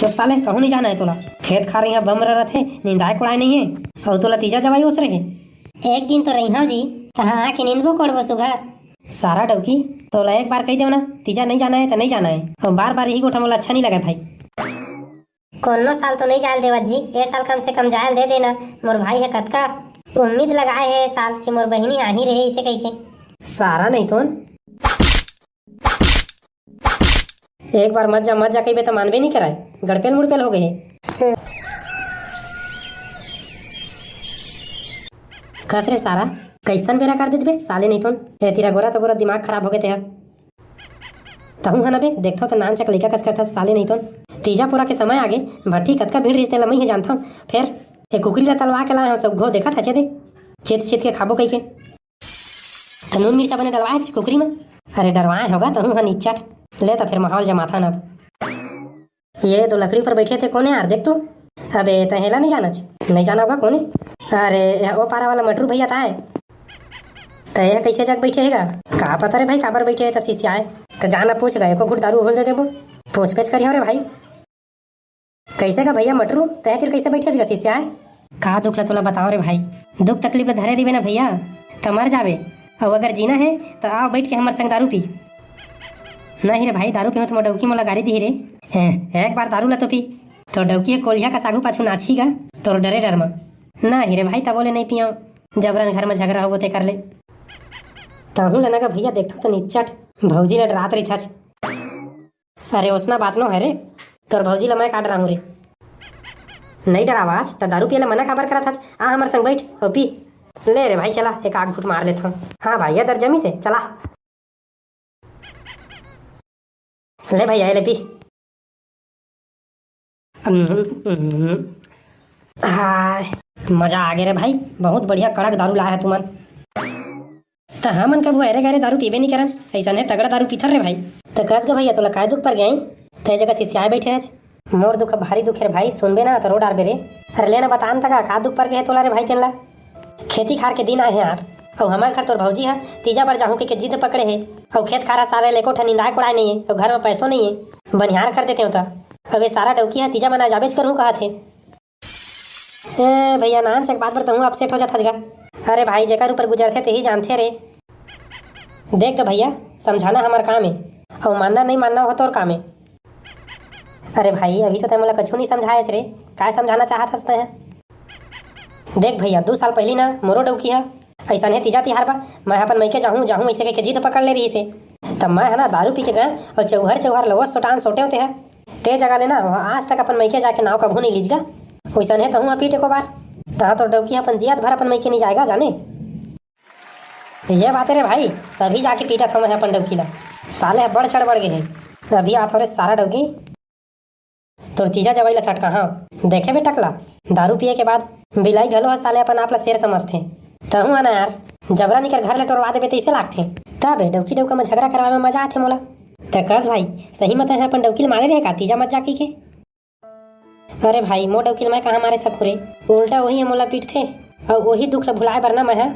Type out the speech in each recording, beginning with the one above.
चुप साले, कहूँ नहीं जाना है तोला। खेत खा रही है, बम रहे नींदाए कोड़ाए नहीं है और तोला तीजा जवाई ओस रहे। एक दिन तो रही जी तहाँ आके नींदबो कोड़बो सुघर। सारा डौकी तोला एक बार कही दे ना, तीजा नहीं जाना है तो नहीं जाना है, और बार बार यही गोठा मोला अच्छा नहीं लगा भाई। कोनो साल तो नहीं जायल देवत जी, ए साल कम से कम जायल दे देना। मोर भाई है कतका उम्मीद लगाए है साल कि मोर बहिनी आही रहे इसे कही के। सारा नहीं तो एक बार मत जा कही तो मानवे नहीं कराए, गड़पेल मुड़पेल हो गए। कस रे सारा, कैसन बेरा कर देते बे साले नहीं तो तेरा गोरा तो गोरा दिमाग खराब हो गए थे। तहु है ना बे, देखो तो नान चक लइका कस करता साले नहीं तो तीजा पूरा के समय आगे भट्टी कतका भीड़ रिश्ते लमई है जानता हूँ। फिर एक कुकरी ला तलवा के लाए सब घो देखा था चेते चेत चेत के खाबो कही के तो नून मिर्चा बने डलवाए कुकरी में। अरे डरवाए होगा तहु है निचट ले तो फिर माहौल जमा था ना। ये तो लकड़ी पर बैठे थे कोने यार, देख तो। अबे तहेला नहीं जाना होगा कोने। अरे वो पारा वाला मटरू भैया था है तय कैसे जग बैठे हैगा, कहा पता रे भाई काबर बैठे है तो शिष्य आए तो जाना पूछ गए को घुट दारू होल दे देबो, पूछ पेछ करी हो रे भाई कैसे का भैया मटरू तय तिर कैसे बैठे गा शिष्य आए। का दुख ला तोला बताओ रे भाई, दुख तकलीफ धरे रही ना भैया तो मर जावे, और अगर जीना है तो आओ बैठ के हमारे संग दारू पी। नहीं रे भाई दारू पी तो डौकी मोला गाड़ी दी रे, एक बार दारू ला तो पी तो डौकी कोलिया का सागू पाछू नाची गा तो डरे डर में नहीं रे भाई तब बोले नहीं पियो, जबरन घर में झगड़ा हो ते कर ले तहू लेना का भैया देखो तो निचट भौजी ला डरात रही थच। अरे उसना बात नो है रे, तोर भौजी ला मैं काट रहा हूँ रे। नहीं डरावाज तो दारू पिए मना काबर करा था, आ हमारे संग बैठ और पी। ले रे भाई चला एक आग घुट मार लेता हूँ। हाँ भैया दर जमी से चला ले भैया ले पी। हाय मजा आ गया रे भाई, बहुत बढ़िया कड़क दारू लाया है तुमन। तो हाँ मन कब अरे गहरे दारू पीबे नहीं करन, ऐसा है तगड़ा दारू पीथर रे भाई। तो कस गा भैया तोला काय दुख पर गए ते जगह शिष्याए बैठे आज। मोर दुख भारी दुख है भाई, सुनबे ना तो रो डार रे। अरे लेना बतान तक का दुख पर गए तोला रे भाई तेनला। खेती खार के दिन आए हैं यार, और हमारे घर तोर भौजी है तीजा बार जाहूँ के जिद पकड़े है, और खेत खारा सारे लेको नींदाए कोड़ाए नहीं है, और घर में पैसों नहीं है बनिहार कर देते होता। अब ये सारा डौकी है तीजा मना जाबेज करूँ कहा थे भैया नान से बात पर अपसेट हो जाता। अरे भाई जेकर ऊपर गुजरते ते ही जानते रे। देख ग भैया समझाना हमारा काम है, और मानना नहीं मानना हो तो और काम है। अरे भाई अभी तो मोला कछु नहीं समझाए रे, काय समझाना चाहत हंसते हैं। देख भैया 2 साल पहली ना मोरो डौकी है ऐसा है तीजा तिहार बा, मैं अपन मैके जाहूँ ऐसे के जिद पकड़ ले रही से, तब मैं है ना दारू पी के गए और चौहर लवस सोटान सोटे होते हैं ते जगह लेना आज तक अपन मैके जाके नाव कभू नहीं लीजगा। वैसा है तो पीटे को बार तहाँ तो डौकी अपन जियात भर अपन मैके नहीं जाएगा जाने। ये बात है रे भाई, तभी जाके पीटा था मैं अपन डौकी ला, साले बढ़ चढ़ बढ़ गए हैं। अभी आता रे सारा डौकी तो तीजा जवाई ला सट कहाँ देखे बे टकला, दारू पिए के बाद बिलाई घलो साले अपन आप ला शेर समझते तहू ना यार, जबरा निकर घर ले टोरवा देबे तो इसे लागते तब डौकी डौका में झगड़ा करवा में मजा आते मोला। तो कस भाई सही मत है अपन डौकी मारे रहे का तीजा मत जाकी के। अरे भाई मो डौकी मैं कहाँ मारे सखुरे, उल्टा वही है मोला पीट थे, और वही दुख ला भुलाए बर ना मैं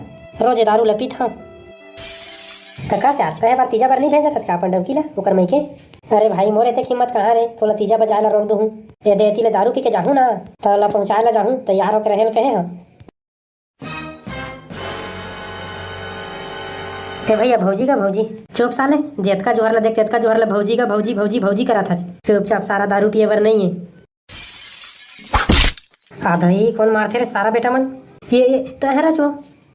रोज दारू लपी था। तो कस यार तय बार तीजा बार नहीं भेजा था अपन डौकी ला ओकर मई के। अरे भाई मोरे ते कीमत कहाँ रे, तोला तीजा बजाए ला रोक दूँ ये देती ले दारू पी के जाहूँ ना तो ला पहुँचाए ला जाहूँ तैयार होकर रहेल कहे हाँ। भैया भौजी का भौजी चुप साले, जेत का जोहर ला देख तेत का जोहर ला भौजी का भौजी भौजी भौजी करा था चुपचाप, सारा दारू पिए बर नहीं है। आधा ही कौन मारते रे सारा बेटा मन ये तहरा छो।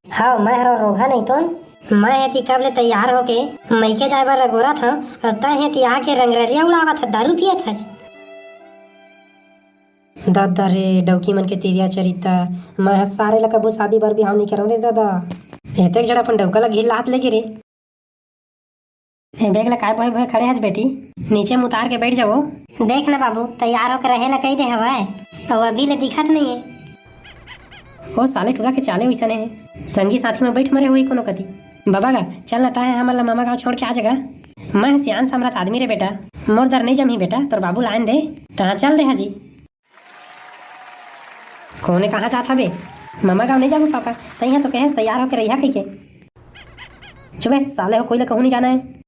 हाँ मैं हरा रोगा नहीं तो मैं हेती कब ले तैयार होके मैके जाए बार रगोरा था, और तय हेती आके रंगरलिया उड़ावा था दारू पिया था। दादा रे डौकी मन के तिरिया चरिता मैं सारे ला कबू शादी बार भी हम नहीं करूँ रे दादा। एतक जड़ा अपन डौका ला घी लात लेके रे बेग ला काय भोए खड़े हज बेटी, नीचे में उतार के बैठ जाओ। देख ना बाबू तैयार होकर रहे ला कही दे हवाए, और अभी ले दिखत नहीं है। ओ साले टूरा के चाले वैसा है, संगी साथी में बैठ मरे हुई कोनो कति। बाबा का चल नता है हमारा मामा गाँव छोड़ के आ जगह, मैं सियान सम्राट आदमी रे बेटा, मोर दर नहीं जमी बेटा तोर बाबू लाइन दे तहाँ चल दे हाजी। कोने कहाँ जाता बे, मामा गाँव नहीं जाबू पापा तैयार तो कहे तैयार होकर रही कही के। चुबे साले हो कोई ला कहूँ नहीं जाना है।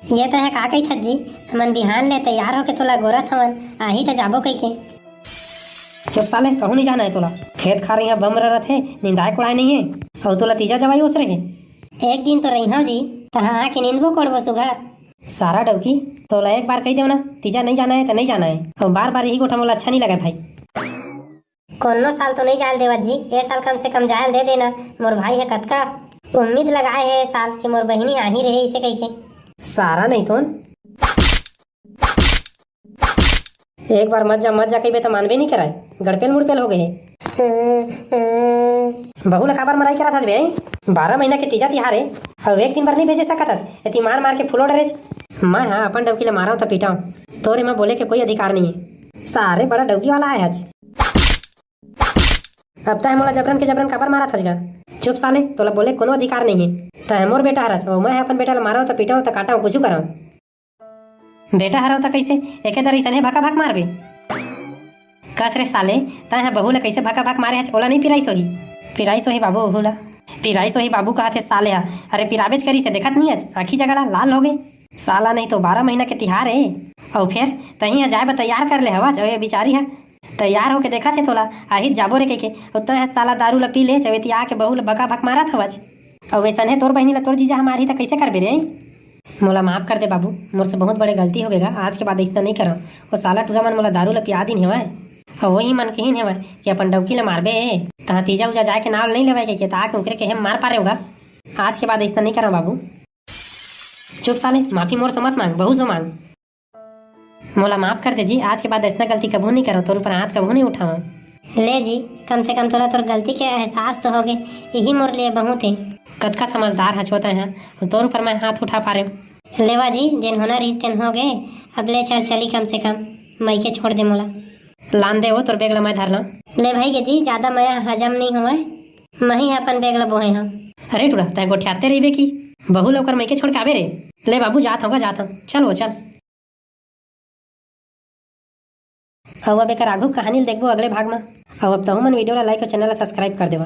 ये तो है का कही थत जी, हमन बिहान ले तैयार होके तोला गोरत हवन, आही तो जाबो कही के। चुप साले, कहूँ नहीं जाना है तोला। खेत खा रही है, बम रह थे, निंदाए कुड़ाए नहीं है और तोला तीजा जवाई उस रहे। एक दिन तो रही हूँ जी, तहाँ आके नींदबो कोड़बो सुघर। सारा डवकी तोला एक बार कही दो ना, तीजा नहीं जाना है तो नहीं जाना है, और बार बार यही गोठा मोला अच्छा नहीं लगा भाई। कोनो साल तो नहीं जायल देवत जी, ए साल कम से कम जायल दे देना, मोर भाई है कतका उम्मीद लगाए है साल कि मोर बहिनी आही रहे इसे कही के। सारा नहीं तो एक बार मत जा कही तो मानबे नहीं कराए, गड़पेल मुड़पेल हो गए। बहू ला काबर मराई करा था बे? 12 महीना के तीजा तिहार है और एक दिन भर नहीं भेजे सकत हस, एती मार मार के फुलो डरे। मैं हाँ अपन डौकी ला मारा तो पीटा, तोरे में बोले के कोई अधिकार नहीं है। सारे बड़ा डौकी वाला है आज। अब तय मोला जबरन के जबरन काबर मारा था? चुप साले, तोला बोले कोनो अधिकार नहीं है। तय मोर बेटा हरच और मैं अपन बेटा ला मारा तो पीटा तो काटा कुछ करा। बेटा हराव तो कैसे एके दर ऐसा भका भक मारबे? कस रे साले, तय बहू ला कैसे भका भक मारे हच? ओला नहीं पिराई सोही? पिराई सोही बाबू, बहू ला पिराई सोही बाबू कहते साले हा। अरे पिराबेज करी से देखत नहीं हच, आखी जगह लाल हो गए साला। नहीं तो 12 महीना के तिहार है और फिर तही जाए बा तैयार कर ले हवा। जब बिचारी है तैयार होके देखा थे तोला आहित जाबो रे के उतना साला दारू ला पी ले चवेती आके बहू ला बका भक मारा था वज। और वैसा है तोर बहनी ला तोर जीजा हमारी तो कैसे करबे रे? मोला माफ कर दे बाबू, मोर से बहुत बड़े गलती हो गएगा, आज के बाद ऐसा नहीं करो। वो साला टूरा मन मोला दारू ला पिया दिन हेवय और वही मन कहीन हेवय कि अपन डौकी ला मारबे तहाँ तीजा उजा जाके नाव नहीं लेवे के ताके उकरे के हम मार पा रहे होगा। आज के बाद ऐसा नहीं करो बाबू। चुप साले, माफी मोर से मत मांग, बहू से मांग। मोला माफ कर दे जी, आज के बाद ऐसा गलती कबू नहीं करो, तोर ऊपर हाथ कबू नहीं उठावा। ले जी, कम से कम तोला तोर गलती के एहसास तो होगे, यही मोर लिए बहुत है। कतका समझदार हचोता है, तोर ऊपर मैं हाथ उठा पा रहे। लेवा जी, जिन होना रिश्ते तेन हो गए, अब ले चल चली कम से कम मई के छोड़ दे मोला। लान दे वो तोर बेग ला मैं धर ला। ले भाई के जी, ज्यादा मैं हजम नहीं हुआ, मही अपन बेग ला बोहे हम। अरे टूरा तय गोठियाते रही की बहू लौकर मई के छोड़ के आवे रे। ले बाबू जात होगा जात हो, चल वो चल। अब एकर आघु कहानी देखबो अगले भाग में। अब तहु मन वीडियो ला लाइक और चैनल ला सब्सक्राइब कर देवा।